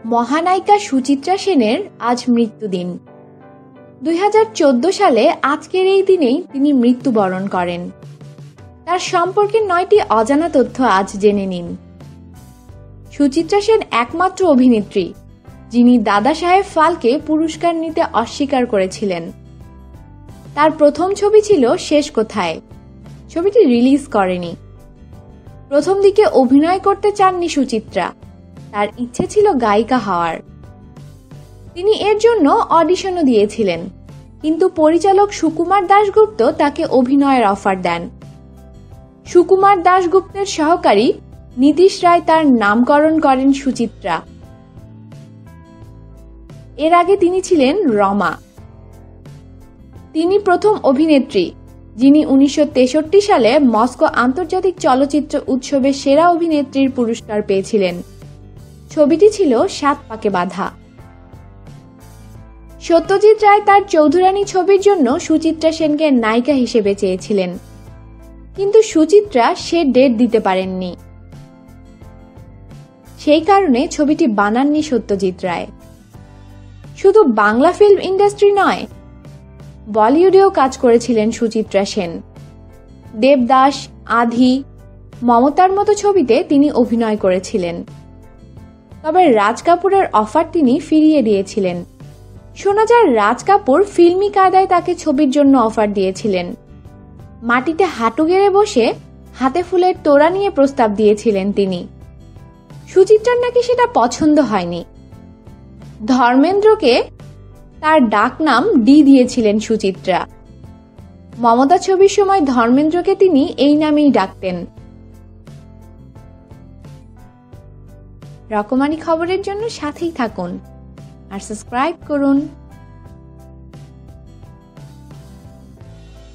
মহানায়িকা সুচিত্রা সেনের আজ মৃত্যুদিন। 2014 সালে আজকের এই দিনেই তিনি মৃত্যুবরণ করেন। তার সম্পর্কে 9টি অজানা তথ্য আজ জেনে নিন। সুচিত্রা সেন একমাত্র অভিনেত্রী যিনি দাদা সাহেব ফালকে পুরস্কার নিতে অস্বীকার করেছিলেন। তার প্রথম ছবি ছিল শেষ কোথায়। ছবিটি রিলিজ করেনি। প্রথম দিকে অভিনয় করতে চাননি সুচিত্রা, তার ইচ্ছে ছিল গায়িকা হওয়ার। তিনি এর জন্য অডিশনও দিয়েছিলেন, কিন্তু পরিচালক সুকুমার দাশগুপ্ত তাকে অভিনয়ের অফার দেন। সুকুমার দাশগুপ্তের সহকারী নীতিশ রায় তার নামকরণ করেন সুচিত্রা। এর আগে তিনি ছিলেন রমা। তিনি প্রথম অভিনেত্রী যিনি 1963 সালে মস্কো আন্তর্জাতিক চলচ্চিত্র উৎসবে সেরা অভিনেত্রীর পুরস্কার পেয়েছিলেন। ছবিটি ছিল 7 পাকে বাঁধা। সত্যজিৎ রায় তার চৌধুরানী ছবির জন্য সুচিত্রা সেনকে নায়িকা হিসেবে চেয়েছিলেন, কিন্তু সুচিত্রা সে ডেট দিতে পারেননি। সেই কারণে ছবিটি বানাননি সত্যজিৎ রায়। শুধু বাংলা ফিল্ম ইন্ডাস্ট্রি নয়, বলিউডেও কাজ করেছিলেন সুচিত্রা সেন। দেবদাস, আধি, মমতার মতো ছবিতে তিনি অভিনয় করেছিলেন। তবে রাজ কাপুরের অফার তিনি ফিরিয়ে দিয়েছিলেন। শোনা যায় রাজ কাপুর ফিল্মি কায়দায় তাকে ছবির জন্য অফার দিয়েছিলেন। মাটিতে হাঁটু গেড়ে বসে হাতে ফুলের তোড়া নিয়ে প্রস্তাব দিয়েছিলেন তিনি। সুচিত্রার নাকি সেটা পছন্দ হয়নি। ধর্মেন্দ্রকে তার ডাকনাম ডি দিয়েছিলেন সুচিত্রা। মমতা ছবির সময় ধর্মেন্দ্রকে তিনি এই নামেই ডাকতেন। রকমারি খবরের জন্য সাথেই থাকুন আর সাবস্ক্রাইব করুন।